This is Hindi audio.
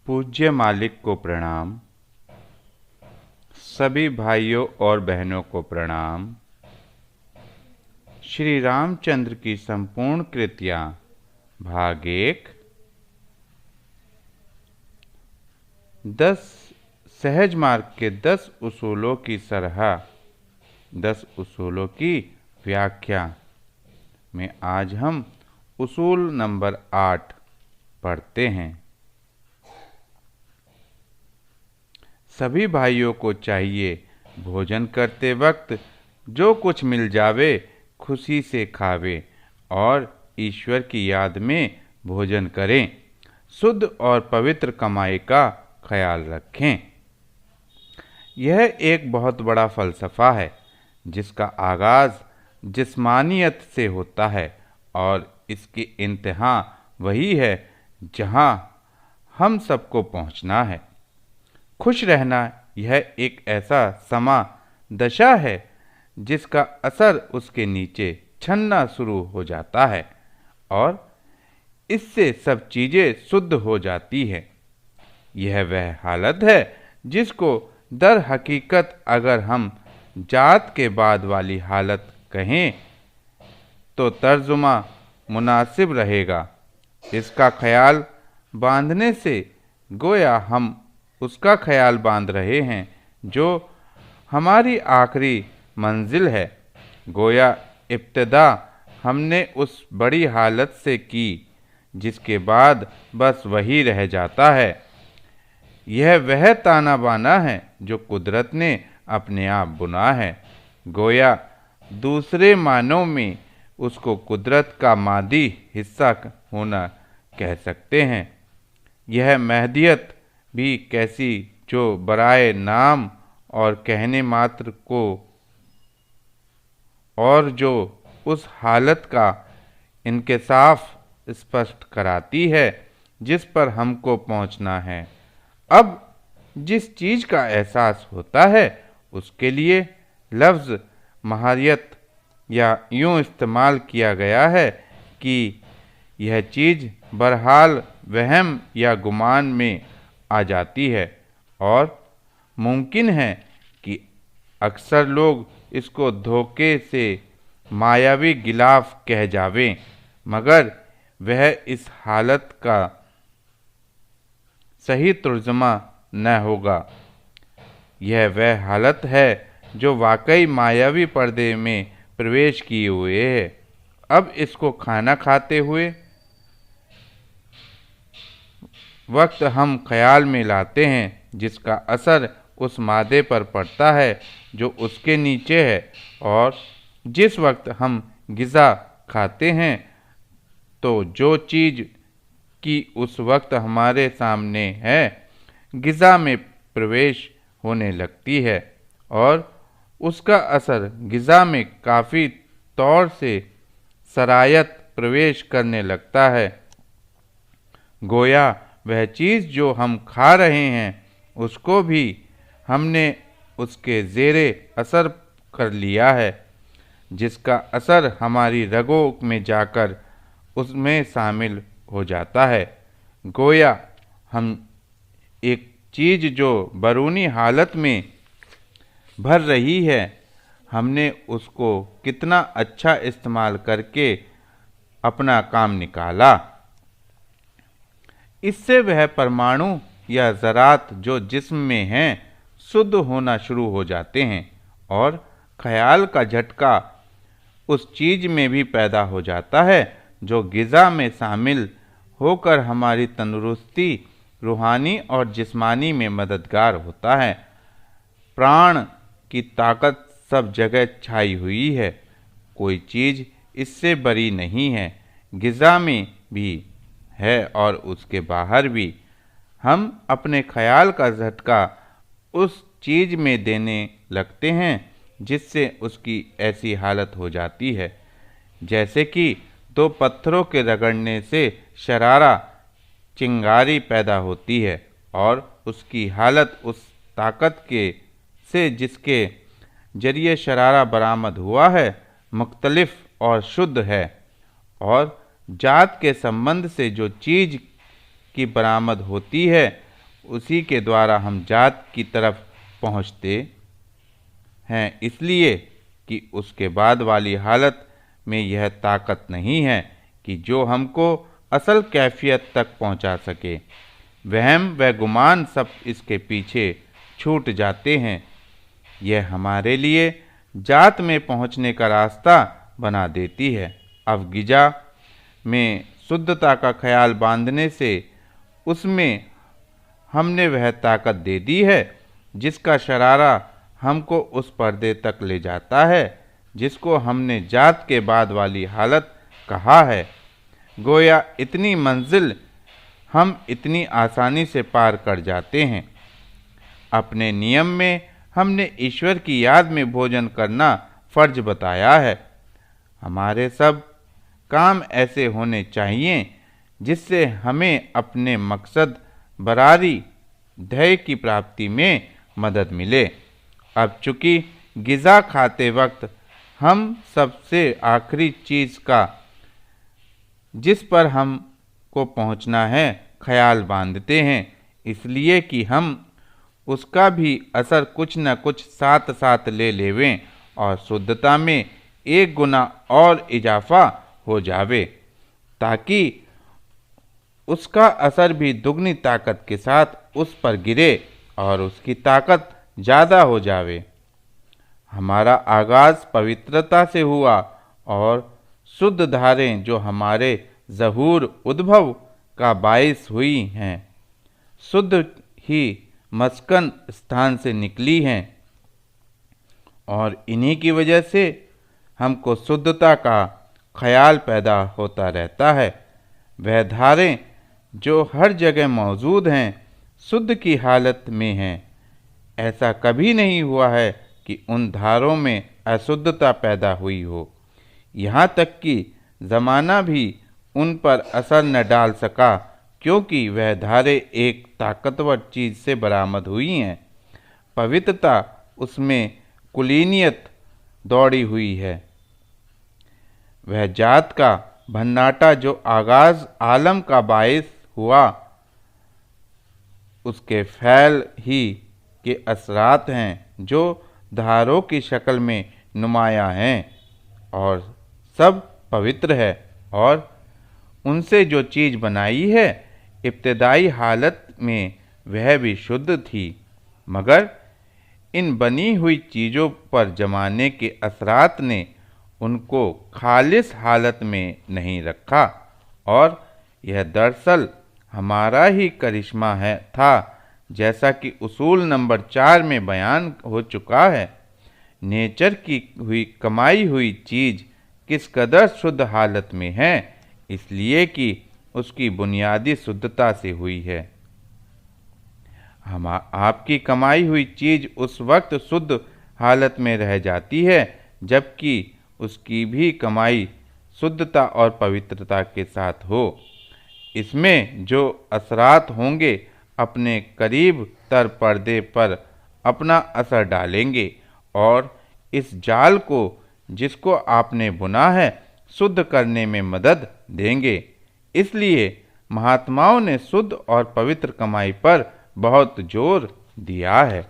पूज्य मालिक को प्रणाम। सभी भाइयों और बहनों को प्रणाम। श्री रामचंद्र की संपूर्ण कृतियाँ भाग 1। 10 सहज मार्ग के 10 उसूलों की सरह 10 उसूलों की व्याख्या में आज हम उसूल नंबर 8 पढ़ते हैं। सभी भाइयों को चाहिए भोजन करते वक्त जो कुछ मिल जावे खुशी से खावे और ईश्वर की याद में भोजन करें। शुद्ध और पवित्र कमाई का ख्याल रखें। यह एक बहुत बड़ा फ़लसफ़ा है जिसका आगाज़ जिस्मानियत से होता है और इसकी इंतहा वही है जहाँ हम सबको पहुँचना है। खुश रहना यह एक ऐसा समा दशा है जिसका असर उसके नीचे छनना शुरू हो जाता है और इससे सब चीज़ें शुद्ध हो जाती है। यह वह हालत है जिसको दर हकीकत अगर हम जात के बाद वाली हालत कहें तो तर्जुमा मुनासिब रहेगा। इसका ख्याल बांधने से गोया हम उसका ख्याल बांध रहे हैं जो हमारी आखिरी मंजिल है। गोया इब्तिदा हमने उस बड़ी हालत से की जिसके बाद बस वही रह जाता है। यह वह ताना बाना है जो कुदरत ने अपने आप बुना है। गोया दूसरे मानों में उसको कुदरत का मादी हिस्सा होना कह सकते हैं। यह महदियत भी कैसी जो बराए नाम और कहने मात्र को और जो उस हालत का इंकशाफ स्पष्ट कराती है जिस पर हमको पहुंचना है। अब जिस चीज़ का एहसास होता है उसके लिए लफ्ज़ महारियत या यूँ इस्तेमाल किया गया है कि यह चीज़ बहरहाल वहम या गुमान में आ जाती है और मुमकिन है कि अक्सर लोग इसको धोखे से मायावी गिलाफ कह जावें, मगर वह इस हालत का सही तर्जुमा न होगा। यह वह हालत है जो वाकई मायावी पर्दे में प्रवेश किए हुए है। अब इसको खाना खाते हुए वक्त हम ख्याल में लाते हैं जिसका असर उस मादे पर पड़ता है जो उसके नीचे है, और जिस वक्त हम ग़िज़ा खाते हैं तो जो चीज़ की उस वक्त हमारे सामने है ग़िज़ा में प्रवेश होने लगती है और उसका असर ग़िज़ा में काफ़ी तौर से सरायत प्रवेश करने लगता है। गोया वह चीज़ जो हम खा रहे हैं उसको भी हमने उसके ज़ेरे असर कर लिया है, जिसका असर हमारी रगों में जाकर उसमें शामिल हो जाता है। गोया हम एक चीज़ जो बैरूनी हालत में भर रही है हमने उसको कितना अच्छा इस्तेमाल करके अपना काम निकाला। इससे वह परमाणु या ज़रात जो जिस्म में हैं शुद्ध होना शुरू हो जाते हैं और ख्याल का झटका उस चीज़ में भी पैदा हो जाता है जो ग़िज़ा में शामिल होकर हमारी तंदुरुस्ती रूहानी और जिस्मानी में मददगार होता है। प्राण की ताकत सब जगह छाई हुई है, कोई चीज़ इससे बरी नहीं है। ग़िज़ा में भी है और उसके बाहर भी। हम अपने ख्याल का झटका उस चीज़ में देने लगते हैं जिससे उसकी ऐसी हालत हो जाती है जैसे कि दो पत्थरों के रगड़ने से शरारा चिंगारी पैदा होती है और उसकी हालत उस ताकत के से जिसके जरिए शरारा बरामद हुआ है मुख्तलिफ और शुद्ध है, और जात के संबंध से जो चीज़ की बरामद होती है उसी के द्वारा हम जात की तरफ पहुँचते हैं, इसलिए कि उसके बाद वाली हालत में यह ताकत नहीं है कि जो हमको असल कैफियत तक पहुंचा सके। वहम व गुमान सब इसके पीछे छूट जाते हैं। यह हमारे लिए जात में पहुंचने का रास्ता बना देती है। अब गिजा में शुद्धता का ख्याल बांधने से उसमें हमने वह ताकत दे दी है जिसका शरारा हमको उस पर्दे तक ले जाता है जिसको हमने जात के बाद वाली हालत कहा है। गोया इतनी मंजिल हम इतनी आसानी से पार कर जाते हैं। अपने नियम में हमने ईश्वर की याद में भोजन करना फर्ज बताया है। हमारे सब काम ऐसे होने चाहिए जिससे हमें अपने मकसद बरारी ध्येय की प्राप्ति में मदद मिले। अब चूँकि गिज़ा खाते वक्त हम सबसे आखिरी चीज़ का जिस पर हम को पहुंचना है ख्याल बांधते हैं, इसलिए कि हम उसका भी असर कुछ न कुछ साथ साथ ले लेवें और शुद्धता में 1 गुना और इजाफा हो जावे, ताकि उसका असर भी दुगनी ताकत के साथ उस पर गिरे और उसकी ताकत ज़्यादा हो जावे। हमारा आगाज़ पवित्रता से हुआ और शुद्ध धारें जो हमारे ज़हूर उद्भव का बाइस हुई हैं, शुद्ध ही मस्कन स्थान से निकली हैं और इन्हीं की वजह से हमको शुद्धता का ख्याल पैदा होता रहता है। वह धारें जो हर जगह मौजूद हैं शुद्ध की हालत में हैं। ऐसा कभी नहीं हुआ है कि उन धारों में अशुद्धता पैदा हुई हो। यहाँ तक कि ज़माना भी उन पर असर न डाल सका, क्योंकि वह धारें एक ताकतवर चीज़ से बरामद हुई हैं। पवित्रता उसमें कुलीनियत दौड़ी हुई है। वह जात का भन्नाटा जो आगाज़ आलम का बायस हुआ, उसके फैल ही के असरात हैं जो धारों की शक्ल में नुमायाँ हैं और सब पवित्र है। और उनसे जो चीज़ बनाई है इब्तदाई हालत में वह भी शुद्ध थी, मगर इन बनी हुई चीज़ों पर जमाने के असरात ने उनको खालिस हालत में नहीं रखा। और यह दरअसल हमारा ही करिश्मा था, जैसा कि उसूल नंबर 4 में बयान हो चुका है। नेचर की हुई कमाई हुई चीज़ किस कदर शुद्ध हालत में है, इसलिए कि उसकी बुनियादी शुद्धता से हुई है। हम आपकी कमाई हुई चीज़ उस वक्त शुद्ध हालत में रह जाती है जबकि उसकी भी कमाई शुद्धता और पवित्रता के साथ हो। इसमें जो असरात होंगे अपने करीब तर पर्दे पर अपना असर डालेंगे और इस जाल को जिसको आपने बुना है शुद्ध करने में मदद देंगे। इसलिए महात्माओं ने शुद्ध और पवित्र कमाई पर बहुत जोर दिया है।